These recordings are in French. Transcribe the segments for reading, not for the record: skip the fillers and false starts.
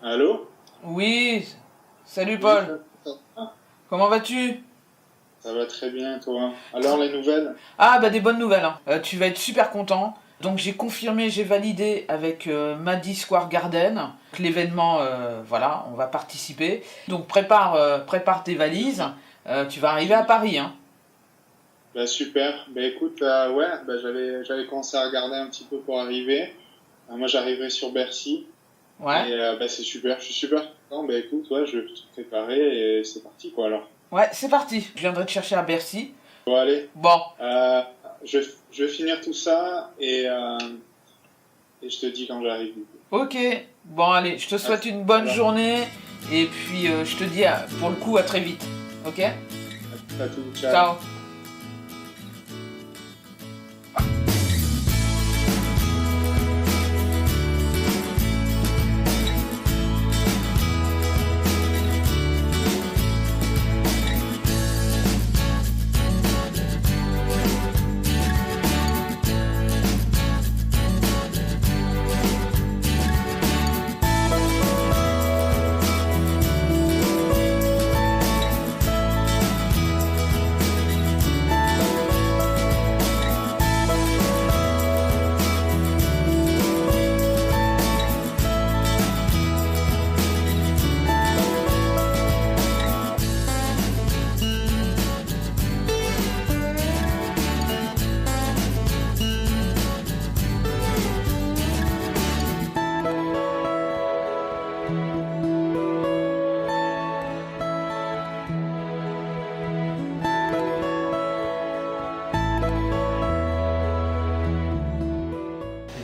Allô? Oui, salut Oui, Paul, ça comment vas-tu? ça va très bien, toi. Alors, les nouvelles? Ah bah des bonnes nouvelles, hein. Tu vas être super content. Donc j'ai confirmé, j'ai validé avec Maddy Square Garden que l'événement, voilà, on va participer. Donc prépare tes valises, tu vas arriver à Paris, hein. Bah, super. Bah, écoute, ouais, bah, j'avais commencé à regarder un petit peu pour arriver. Moi, j'arriverai sur Bercy. Ouais, Et bah, c'est super, je suis super content. Bah, écoute, ouais, je vais tout préparer et c'est parti, quoi, alors. ouais, c'est parti. Je viendrai te chercher à Bercy. Bon, allez. Bon, Euh, je vais finir tout ça et je te dis quand j'arrive, du coup. ok. Bon allez, je te souhaite une bonne Alors, journée et puis je te dis pour le coup à très vite. Ok? à tout, ciao. Ciao.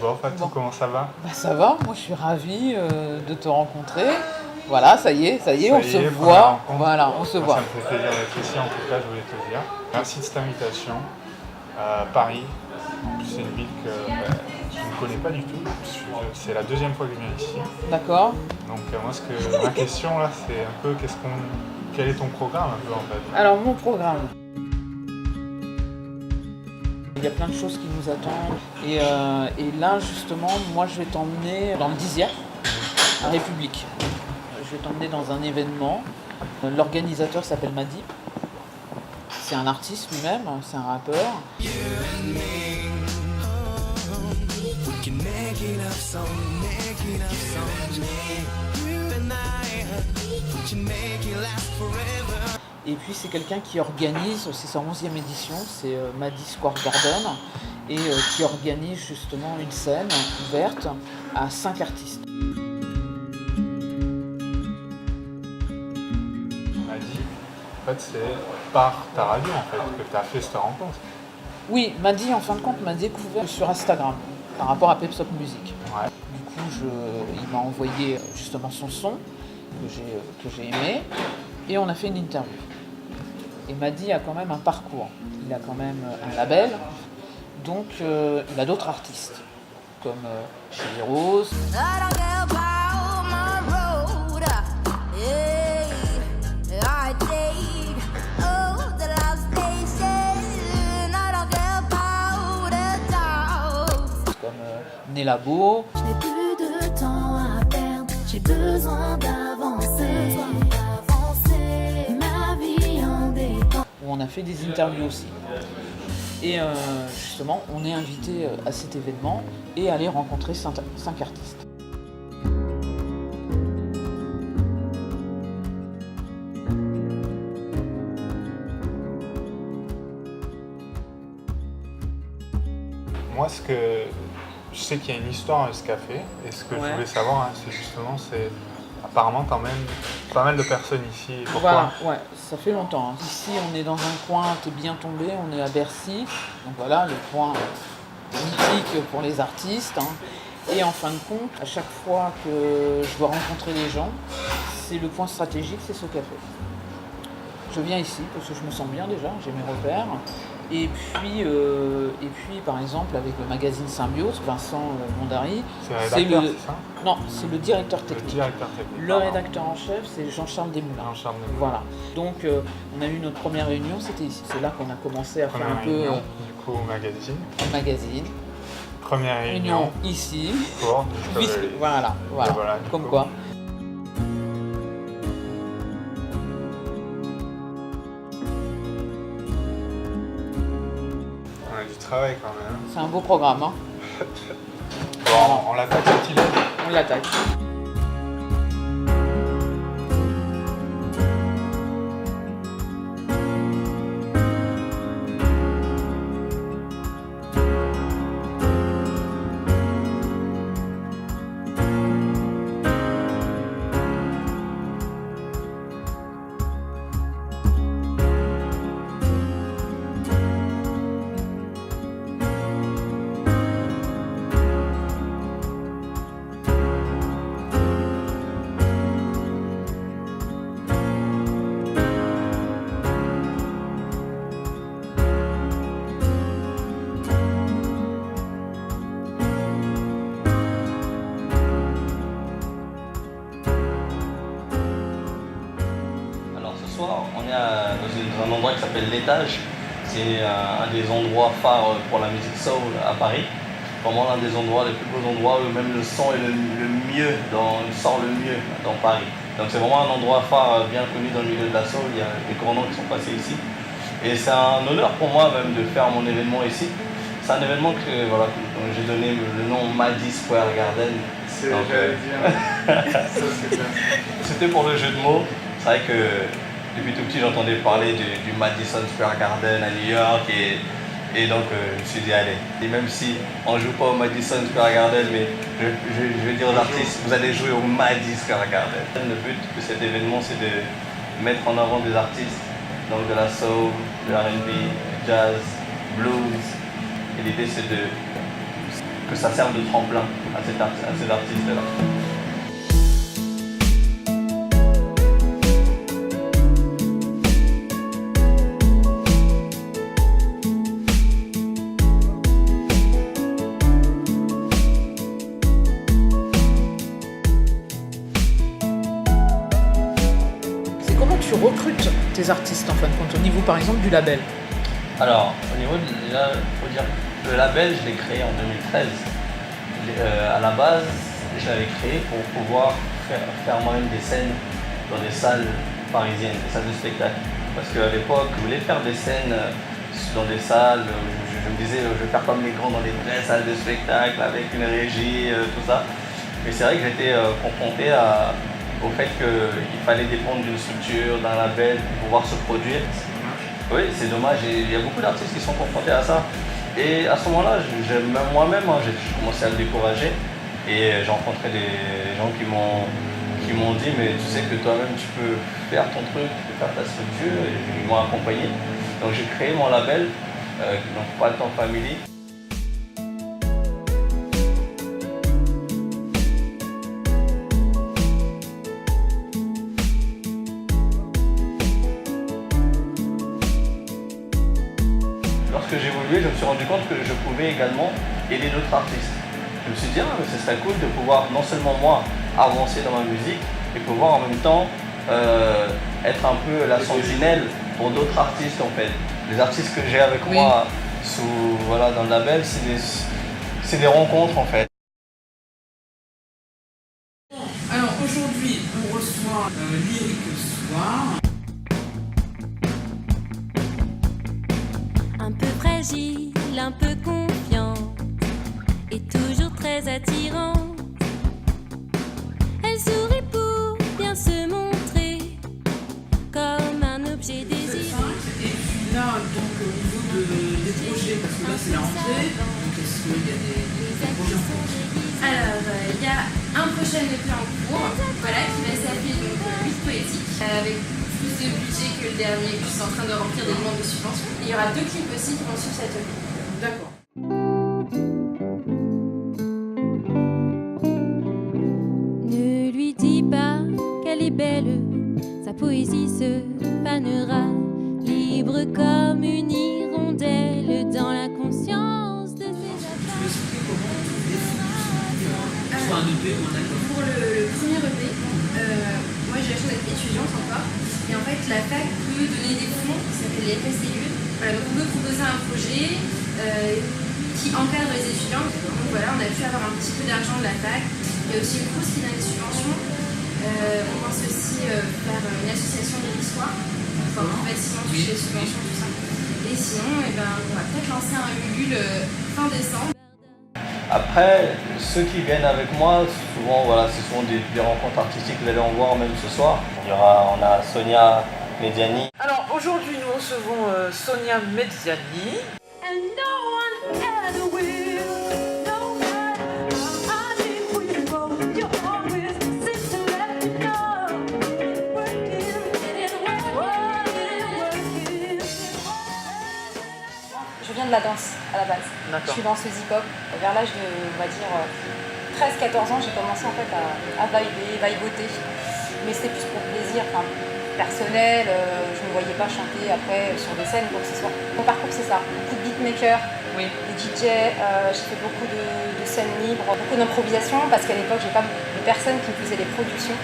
Bon, Fatou, Bon. comment ça va? Bah ça va, moi je suis ravie de te rencontrer. Voilà, ça y est, Ça on y se est, première voit. rencontre. Voilà, on se Moi, voit. Ça me fait plaisir d'être ici, en tout cas, je voulais te dire. Merci de cette invitation. Paris, en plus, c'est une ville que je ne connais pas du tout. C'est la deuxième fois que je viens ici. D'accord? Donc, ma question là, c'est un peu quel est ton programme un peu en fait? Alors mon programme. Il y a plein de choses qui nous attendent. Et là justement, moi je vais t'emmener dans le 10e, à République. Je vais t'emmener dans un événement. L'organisateur s'appelle Maddy. C'est un artiste lui-même, c'est un rappeur. Et puis c'est quelqu'un qui organise, c'est sa 11e édition, c'est Maddy Square Garden, et qui organise justement une scène ouverte à 5 artistes. On m'a dit, en fait, c'est par ta radio en fait que tu as fait cette rencontre. Oui, Maddy en fin de compte m'a découvert sur Instagram par rapport à Pepsop Music. Ouais. Du coup, il m'a envoyé justement son son que j'ai aimé, et on a fait une interview. Et Maddy a quand même un parcours. Il a quand même un label, donc il a d'autres artistes, comme Chérie Rose. Comme Nélabo. Je n'ai plus de temps à perdre, j'ai besoin d'avancer. Ma vie en dépend. Où on a fait des interviews aussi. Et justement, on est invité à cet événement et aller rencontrer 5 artistes. Moi, je sais qu'il y a une histoire à ce café, et ce que je voulais savoir, hein, c'est apparemment t'emmènes pas mal de personnes ici. Pourquoi? Voilà, ouais, ça fait longtemps, hein. Ici, on est dans un coin, t'es bien tombé, on est à Bercy. Donc voilà, le coin mythique pour les artistes, hein. Et en fin de compte, à chaque fois que je dois rencontrer les gens, c'est le point stratégique, c'est ce café. Je viens ici parce que je me sens bien déjà, j'ai mes repères. Et puis, par exemple, avec le magazine Symbiose, Vincent Mondary, C'est le rédacteur, c'est ça? Non, c'est le directeur Le technique. directeur technique. Le rédacteur en chef, c'est Jean-Charles Desmoulins. Jean-Charles Desmoulins. Voilà. Donc, on a eu notre première réunion, c'était ici. C'est là qu'on a commencé à faire Première un peu réunion, du coup, au magazine. magazine. Première réunion Réunion ici. pour Puis, Discovery. voilà. Voilà, du Comme coup. quoi. travail quand même. C'est un beau programme. Hein. Bon, on l'attaque cette idée. On l'attaque. On est dans un endroit qui s'appelle l'Étage. C'est un des endroits phares pour la musique soul à Paris. Vraiment l'un des endroits, les plus beaux endroits où même le son est le mieux, sort le mieux dans Paris. Donc c'est vraiment un endroit phare bien connu dans le milieu de la soul. Il y a des grands noms qui sont passés ici. Et c'est un honneur pour moi même de faire mon événement ici. C'est un événement que voilà, j'ai donné le nom Maddy Square Garden. J'allais dire. Ça, c'est bien. C'était pour le jeu de mots. C'est vrai que depuis tout petit, j'entendais parler du Madison Square Garden à New York et donc je me suis dit allez. Et même si on ne joue pas au Madison Square Garden, mais je vais dire aux artistes, vous allez jouer au Maddy Square Garden. Le but de cet événement, c'est de mettre en avant des artistes, donc de la soul, de R&B, jazz, blues. Et l'idée, c'est que ça serve de tremplin à ces artistes-là. Tu recrutes tes artistes en fin de compte, au niveau par exemple du label? Alors, au niveau déjà, il faut dire que le label, je l'ai créé en 2013. À la base, je l'avais créé pour pouvoir faire moi-même des scènes dans des salles parisiennes, des salles de spectacle. Parce qu'à l'époque, je voulais faire des scènes dans des salles, je me disais, je vais faire comme les grands dans des vraies salles de spectacle avec une régie, tout ça. Mais c'est vrai que j'étais confronté au fait qu'il fallait dépendre d'une structure, d'un label pour pouvoir se produire. Oui, c'est dommage, il y a beaucoup d'artistes qui sont confrontés à ça. Et à ce moment-là, moi-même, j'ai commencé à me décourager et j'ai rencontré des gens qui m'ont dit mais tu sais que toi-même tu peux faire ton truc, tu peux faire ta structure, et ils m'ont accompagné. Donc j'ai créé mon label, donc Pas le Temps Family. Lorsque j'ai évolué, je me suis rendu compte que je pouvais également aider d'autres artistes. Je me suis dit, mais ce serait cool de pouvoir non seulement moi avancer dans ma musique, mais pouvoir en même temps être un peu la sentinelle pour d'autres artistes en fait. Les artistes que j'ai avec moi dans le label, c'est des rencontres en fait. Alors aujourd'hui, on reçoit Lyric Soir. Un peu fragile, un peu confiante et toujours très attirante. Elle sourit pour bien se montrer comme un objet désiré. Et puis là, donc au niveau des projets, parce que là c'est la rentrée, donc est-ce qu'il y a des projets en cours? Alors, il y a un prochain EP en cours, voilà, qui va s'appeler donc Lutte Poétique, avec plus de budget que le dernier, je suis en train de remplir des demandes de subventions. Et il y aura 2 clips aussi qui vont suivre cette EP. D'accord. Ne lui dis pas qu'elle est belle, sa poésie se fanera, libre comme une hirondelle dans la conscience de ses affaires. Soit un EP ou un album. Pour le premier EP, moi j'ai la chance d'être étudiante encore. Et en fait, la fac peut donner des fonds qui s'appellent les FSCU. Voilà, donc on peut proposer un projet qui encadre les étudiants. Donc voilà, on a pu avoir un petit peu d'argent de la fac. Il y a aussi une course qui donne des subventions. On pense aussi faire une association de l'histoire pour pouvoir facilement toucher les subventions, tout ça. Et sinon, on va peut-être lancer un Ulule fin décembre. Après, ceux qui viennent avec moi, souvent, voilà, ce sont des rencontres artistiques que vous allez en voir même ce soir. On a Sonia Mediani. Alors aujourd'hui, nous recevons Sonia Mediani. Je viens de la danse à la base. Je suis danseuse hip-hop. Vers l'âge de, on va dire, 13-14 ans, j'ai commencé en fait à viboter. Mais c'était plus pour plaisir, personnel. Je ne me voyais pas chanter après sur des scènes, quoi que ce soit. Mon parcours, c'est ça. Beaucoup de beatmakers, des DJ. J'ai fait beaucoup de scènes libres, beaucoup d'improvisation parce qu'à l'époque, j'ai pas de personnes qui me faisaient des productions.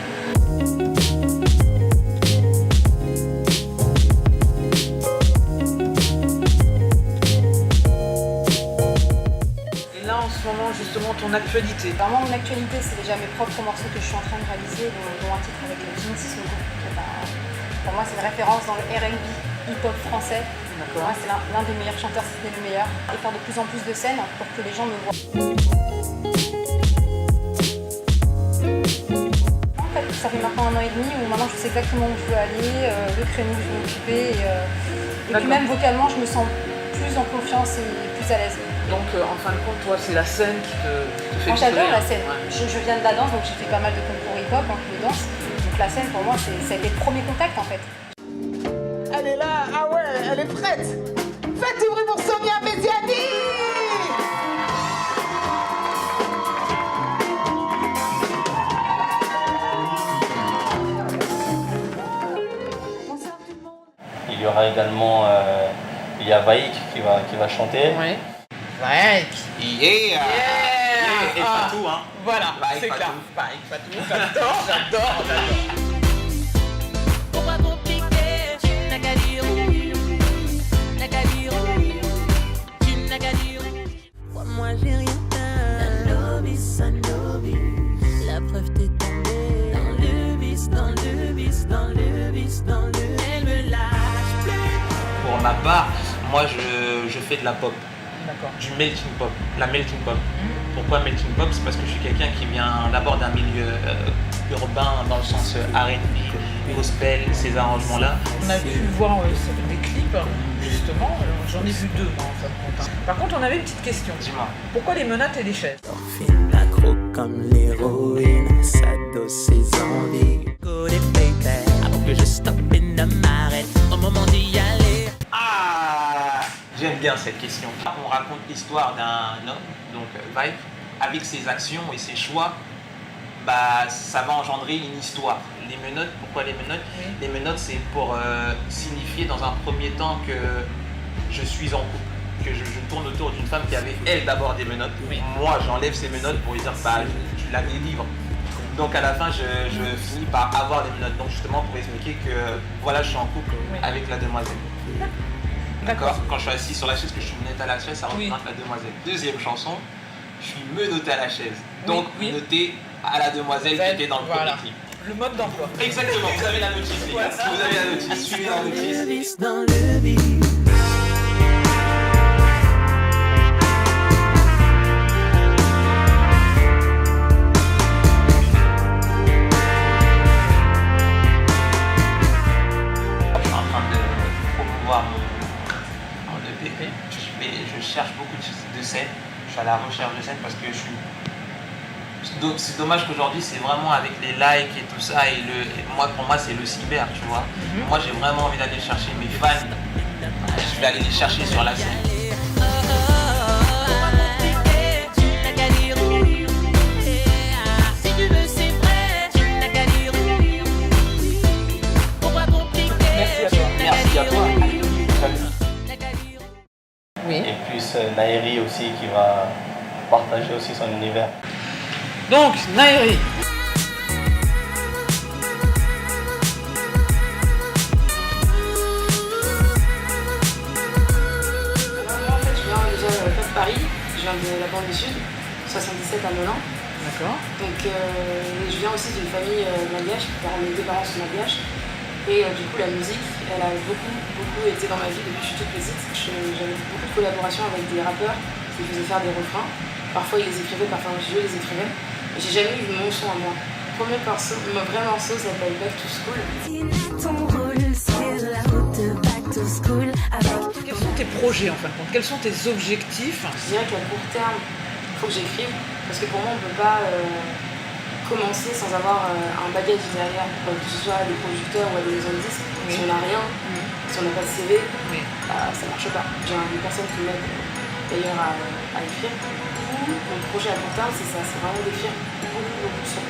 Justement ton actualité. Vraiment mon actualité, c'est déjà mes propres morceaux que je suis en train de réaliser, dont un titre avec Jinx, pour moi c'est une référence dans le R&B hip-hop français. Pour moi c'est l'un des meilleurs chanteurs, si ce n'est le meilleur. Et faire de plus en plus de scènes pour que les gens me voient. En fait, ça fait maintenant 1 an et demi où maintenant je sais exactement où je veux aller, le créneau que je veux m'occuper. Et puis même vocalement, je me sens plus en confiance et plus à l'aise. Donc en fin de compte, toi, c'est la scène qui te fait Moi j'adore la scène. Ouais. Je viens de la danse, donc j'ai fait pas mal de concours hip-hop en de danse. Donc la scène pour moi, ça a été le premier contact en fait. Elle est là, ah ouais, elle est prête. Faites du bruit pour Sonia Mediani. Il y aura également il y a Vaïk qui va chanter. Ouais. Vaïk. Yeah. Et Fatou, hein. Voilà, c'est clair. Vaïk, Fatou, j'adore. Pourquoi compliquer? Tu n'as qu'à dire oui. N'as qu'à dire oui. Tu n'as qu'à dire oui. Moi j'ai rien fait. Sanobi. La preuve t'est tombée. Dans le vice. Elle me lâche plus. Pour ma part, moi je fais de la pop. D'accord. Du melting pop, la melting pop. Pourquoi melting pop? C'est parce que je suis quelqu'un qui vient d'abord d'un milieu urbain dans le sens R&B, gospel, ces arrangements-là. On a pu voir des clips, justement, j'en ai vu 2 en fin de compte. Par contre, on avait une petite question. Dis-moi. Pourquoi les menottes et les chaises? Morphine, accro comme l'héroïne, ça dose ses envies. Go des baby, avant que je stoppe et ne m'arrête, au moment d'y aller. Ah, j'aime bien cette question. On raconte l'histoire d'un homme, donc Vibe, avec ses actions et ses choix, ça va engendrer une histoire. Les menottes, pourquoi les menottes? Les menottes, c'est pour signifier dans un premier temps que je suis en couple, que je tourne autour d'une femme qui avait elle d'abord des menottes. Moi, j'enlève ces menottes pour lui dire je la délivre. Donc à la fin, je finis par avoir des menottes. Donc justement pour expliquer que voilà, je suis en couple avec la demoiselle. D'accord. Quand je suis assis sur la chaise, que je suis menotté à la chaise, ça représente la demoiselle. Deuxième chanson, je suis menotté à la chaise. Donc menotté à la demoiselle qui était dans le premier clip. Le mode d'emploi. Exactement, vous avez la notice, les gars. Vous avez la notice, suivez la notice. Dans le vide. Je cherche beaucoup de scènes, je suis à la recherche de scènes parce que c'est dommage qu'aujourd'hui c'est vraiment avec les likes et tout ça et pour moi c'est le cyber, tu vois. Moi j'ai vraiment envie d'aller chercher mes fans, je vais aller les chercher sur la scène. Merci à toi. Et puis Nairi aussi qui va partager aussi son univers. Donc Nairi. Moi en fait je viens déjà pas de Paris, je viens de la bande du Sud, 77 à Melun. D'accord. Donc je viens aussi d'une famille malgache, mes deux parents sont malgaches. Et du coup, la musique, elle a beaucoup été dans ma vie depuis que je suis toute petite. J'avais beaucoup de collaborations avec des rappeurs qui faisaient faire des refrains. Parfois ils les écrivaient, parfois je les écrivais. Et j'ai jamais eu mon son à moi. Le premier morceau, mon vrai morceau s'appelle Back to School. Quels sont tes projets en fin de compte? Quels sont tes objectifs? Je dirais qu'à court terme, il faut que j'écrive. Parce que pour moi, on ne peut pas commencer sans avoir un bagage derrière, que ce soit à des producteurs ou à des maisons de disques. Si on n'a rien, si on n'a pas de CV, ça marche pas. J'ai une personne qui m'aide d'ailleurs à écrire. Mon projet à court terme, c'est ça, c'est vraiment d'écrire beaucoup de sons.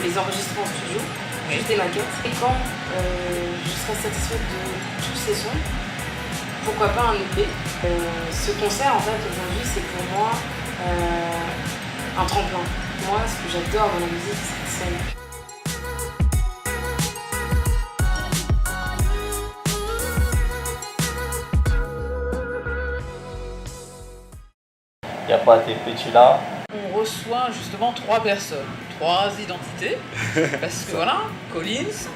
Les enregistrer en studio, juste des maquettes. Et quand je serai satisfaite de tous ces sons, pourquoi pas un EP. Ce concert, en fait, aujourd'hui, c'est pour moi un tremplin. Moi, ce que j'adore dans la musique, c'est la scène. Il n'y a pas tes Pétula. On reçoit justement 3 personnes, 3 identités, parce que voilà, Collins,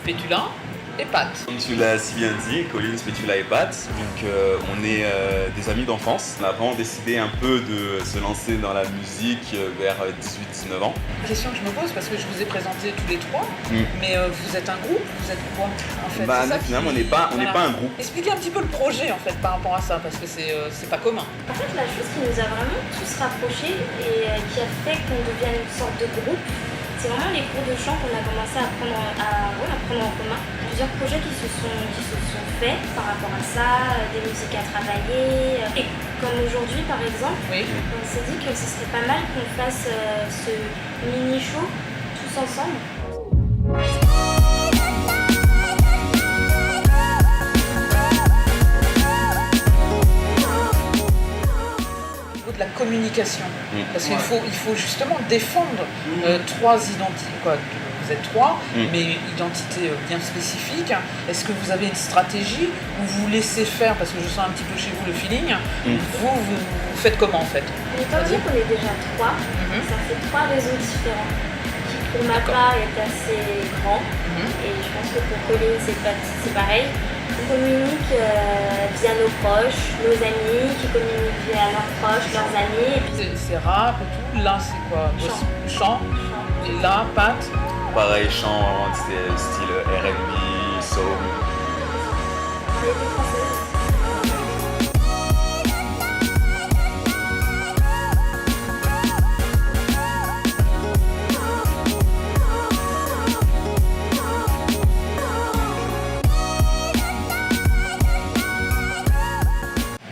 Pétula et Pat. Comme tu l'as si bien dit, Collins, Pétula et Pat, donc on est des amis d'enfance. On a vraiment décidé un peu de se lancer dans la musique vers 18-19 ans. Question que je me pose, parce que je vous ai présenté tous les 3, mais vous êtes un groupe, vous êtes quoi en fait? Bah non, finalement on n'est pas un groupe. Expliquez un petit peu le projet en fait par rapport à ça, parce que c'est pas commun. En fait, la chose qui nous a vraiment tous rapprochés et qui a fait qu'on devienne une sorte de groupe, c'est vraiment les cours de chant qu'on a commencé à prendre en commun. Plusieurs projets qui se sont faits par rapport à ça, des musiques à travailler. Et comme aujourd'hui par exemple, on s'est dit que ce serait pas mal qu'on fasse ce mini-show tous ensemble. De la communication, parce qu'il faut justement défendre 3 identités, quoi. Vous êtes 3, mais identités bien spécifiques. Est-ce que vous avez une stratégie ou vous laissez faire, parce que je sens un petit peu chez vous le feeling, vous faites comment en fait? Étant donné qu'on est déjà 3, ça fait 3 réseaux différents, qui pour ma part est assez grand, et je pense que pour Colline c'est pareil. On communique via nos proches, nos amis, qui communiquent via leurs proches, leurs amis. C'est rap et tout, là c'est quoi? Chant. Et là, Pat? Pareil, chant, style R&B, soul.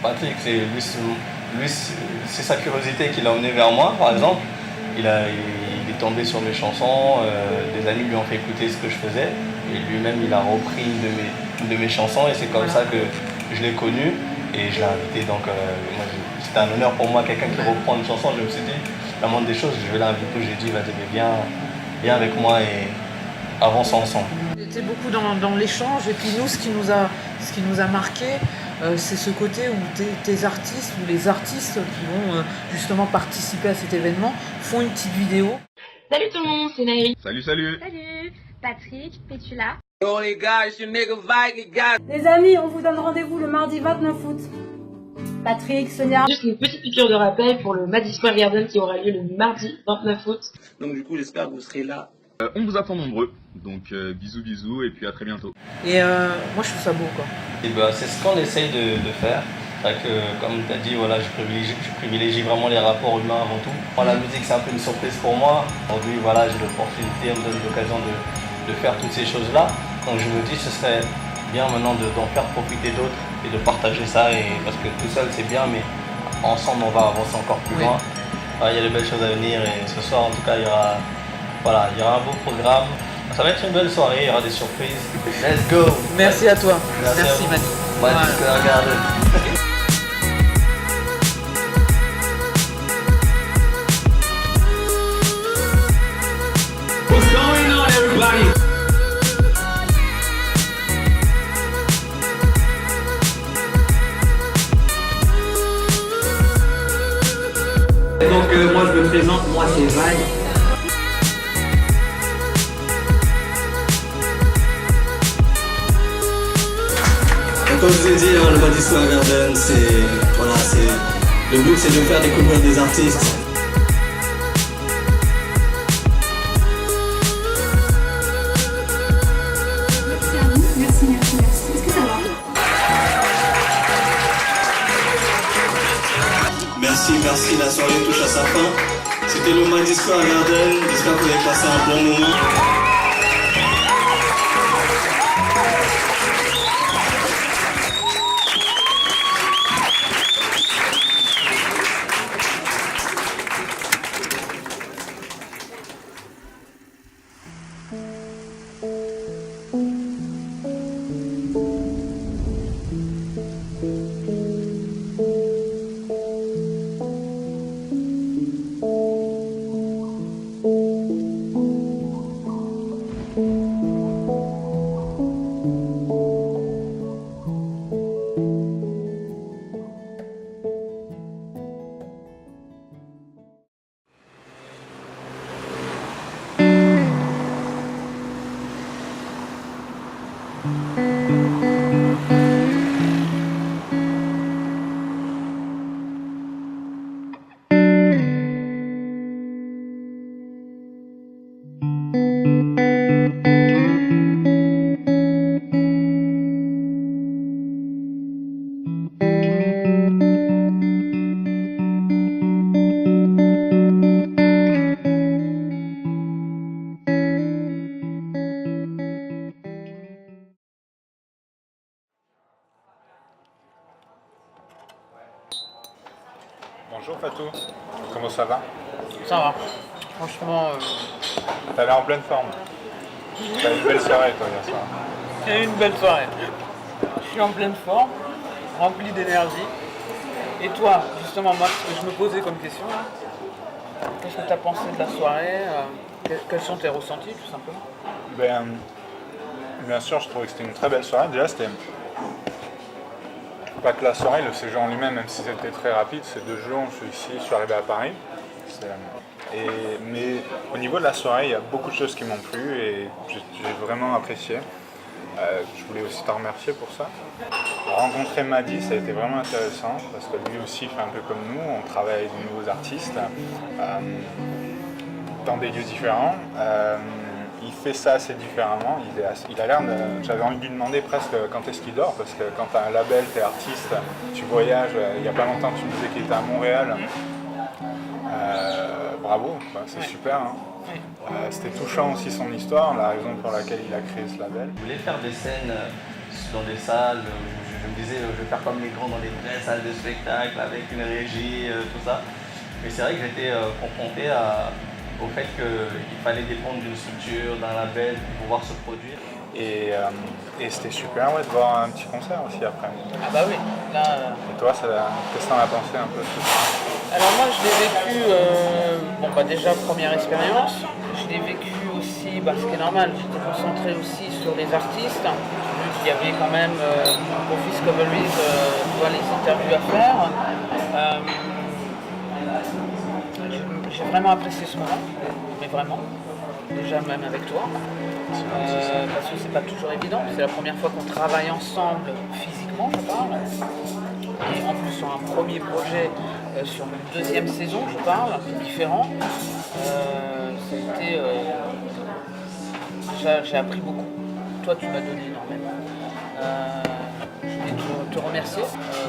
Patrick, c'est sa curiosité qui l'a emmené vers moi, par exemple. Il est tombé sur mes chansons, des amis lui ont fait écouter ce que je faisais, et lui-même il a repris une de mes chansons, et c'est comme ça que je l'ai connu, et je l'ai invité. Donc c'était un honneur pour moi, quelqu'un qui reprend une chanson. Je me suis dit, la moindre des choses, je vais l'inviter. J'ai dit, vas-y, viens avec moi et avançons ensemble. J'étais beaucoup dans l'échange, et puis nous, ce qui nous a marqué, c'est ce côté où tes artistes ou les artistes qui vont justement participer à cet événement font une petite vidéo. Salut tout le monde, c'est Nairi. Salut. Salut, Patrick, Pétula. Yo les gars, je suis Nigga Viking, gars. Les amis, on vous donne rendez-vous le mardi 29 août. Patrick, Sonia. Juste une petite piqûre de rappel pour le Madison Square Garden qui aura lieu le mardi 29 août. Donc du coup, j'espère que vous serez là. On vous attend nombreux, donc bisous et puis à très bientôt. Et moi je trouve ça beau quoi. Et c'est ce qu'on essaye de faire. Que, comme tu as dit, voilà, je privilégie vraiment les rapports humains avant tout. La musique c'est un peu une surprise pour moi. Aujourd'hui voilà, j'ai l'opportunité, on me donne l'occasion de faire toutes ces choses-là. Donc je me dis que ce serait bien maintenant d'en faire profiter d'autres et de partager ça. Parce que tout seul c'est bien, mais ensemble on va avancer encore plus loin. Il y a de belles choses à venir, et ce soir en tout cas il y aura un beau programme. Ça va être une belle soirée, il y aura des surprises. Let's go! Merci à toi. Merci Mani. What's going on, everybody? Donc moi je me présente, moi c'est Vaille. comme je vous ai dit, le Madi Square Garden, le but c'est de faire découvrir des artistes. Merci à vous, merci. Est-ce que ça va? Merci, la soirée touche à sa fin. C'était le Madi Square Garden, j'espère que vous avez passé un bon moment. Bonjour Fatou, comment ça va? Ça va, franchement... T'as l'air en pleine forme. T'as une belle soirée toi hier soir. J'ai eu une belle soirée. Je suis en pleine forme, rempli d'énergie. Et toi, justement, moi, ce que je me posais comme question, qu'est-ce que tu as pensé de la soirée? Quels sont tes ressentis, tout simplement? Bien sûr, je trouvais que c'était une très belle soirée. Déjà, c'était pas que la soirée, le séjour en lui-même, même si c'était très rapide, c'est 2 jours, je suis arrivé à Paris. Mais au niveau de la soirée, il y a beaucoup de choses qui m'ont plu et j'ai vraiment apprécié. Je voulais aussi te remercier pour ça. Rencontrer Madi, ça a été vraiment intéressant parce que lui aussi fait un peu comme nous, on travaille avec de nouveaux artistes dans des lieux différents. Il fait ça assez différemment, il a l'air de... J'avais envie de lui demander presque quand est-ce qu'il dort, parce que quand tu as un label, tu es artiste, tu voyages, il n'y a pas longtemps tu me disais qu'il était à Montréal. Bravo, c'est super. Hein. C'était touchant aussi son histoire, la raison pour laquelle il a créé ce label. Je voulais faire des scènes dans des salles, je me disais je vais faire comme les grands dans les vraies salles de spectacle avec une régie, tout ça. Mais c'est vrai que j'étais confronté au fait qu'il fallait dépendre d'une structure, d'un label pour pouvoir se produire. Et c'était super de voir un petit concert aussi après. Ah bah oui, là... Et toi, qu'est-ce que t'en as pensé un peu? Alors moi je l'ai vécu, déjà première expérience, je l'ai vécu aussi, ce qui est normal, j'étais concentré aussi sur les artistes, vu qu'il y avait quand même pour Discoveries les interviews à faire. J'ai vraiment apprécié ce moment, mais vraiment, déjà même avec toi, parce que c'est pas toujours évident, c'est la première fois qu'on travaille ensemble physiquement, je parle, et en plus sur un premier projet, sur une 2e saison, je parle, différent. J'ai appris beaucoup. Toi, tu m'as donné énormément. Je voulais te remercier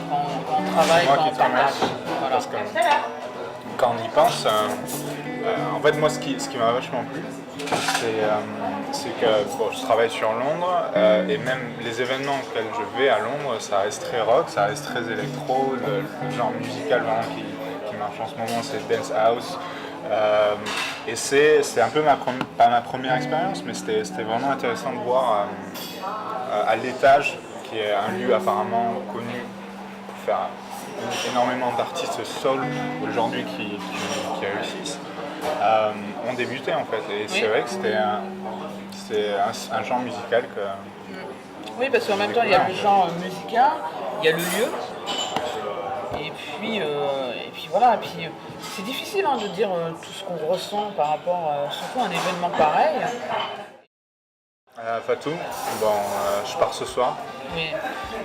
quand on travaille, quand on partage. Voilà. Quand on y pense, en fait, moi, ce qui m'a vachement plu, c'est que je travaille sur Londres et même les événements auxquels je vais à Londres, ça reste très rock, ça reste très électro, le genre musical vraiment qui marche en ce moment, c'est Dance House. Et c'est un peu pas ma première expérience, mais c'était vraiment intéressant de voir à l'Étage, qui est un lieu apparemment connu pour faire énormément d'artistes soul aujourd'hui qui réussissent, ont débuté en fait. Et c'est vrai que c'était un genre musical que... Oui, parce qu'en même temps, il y a le genre musical, il y a le lieu, et puis voilà. Et puis, c'est difficile de dire tout ce qu'on ressent par rapport surtout à un événement pareil. Fatou, je pars ce soir. Oui.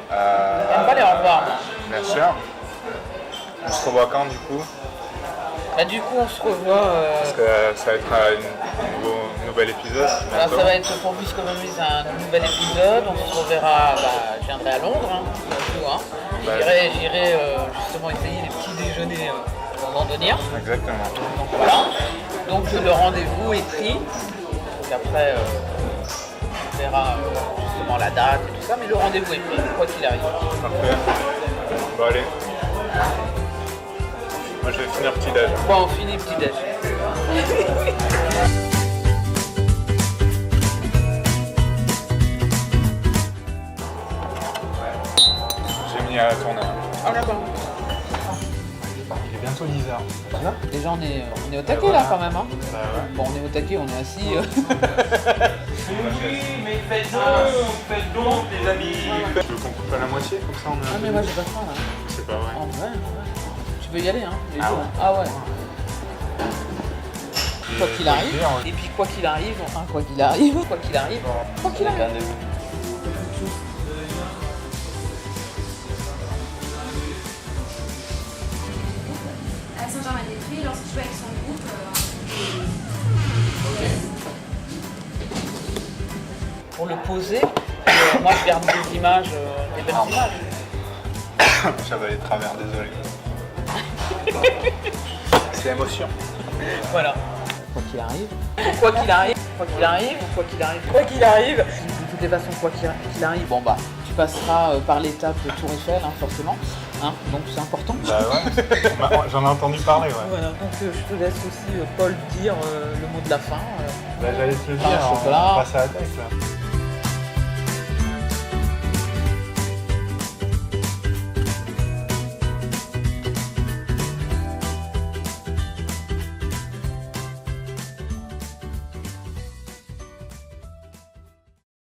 J'aime pas les au revoir. Bien sûr. On se revoit quand du coup? Bah, du coup, on se revoit. Parce que ça va être un nouvel épisode. Alors, ça va être pour Puisque Mamise un nouvel épisode. On se reverra. Je viendrai à Londres. J'irai justement essayer les petits déjeuners londoniens. Exactement. Donc voilà. Donc le rendez-vous est pris. Donc après, on verra justement la date et tout ça. Mais le rendez-vous est pris, quoi qu'il arrive. Parfait. Bon, allez. Moi je vais finir petit déj. Bon, on finit petit déj. J'ai mis à tourner. Ah d'accord. Il est bientôt 10h. Déjà on est au taquet là quand même. Hein. Bah ouais. Bon, on est au taquet, on est assis. Oui, mais faites donc les amis. Tu veux qu'on coupe à la moitié comme ça on a... Ah mais moi j'ai pas faim là. C'est pas vrai. En vrai. Tu veux y aller hein les Ah jours. ouais. Ah ouais. Quoi qu'il arrive, et puis quoi qu'il arrive, quoi qu'il arrive, À Saint-Germain-des-Prés, lorsqu'il joue avec son groupe. Pour le poser, moi je garde des images, des belles images. J'avais les travers, désolé. C'est l'émotion. Voilà. Quoi qu'il arrive. Quoi qu'il arrive. De toutes les façons, quoi qu'il arrive, bon bah, tu passeras par l'étape de Tour Eiffel, hein, forcément. Hein, donc c'est important. Bah ouais, j'en ai entendu parler, ouais. Voilà, donc je te laisse aussi, Paul, dire le mot de la fin. Bah j'allais te le dire, chocolat. on passe à la tête là.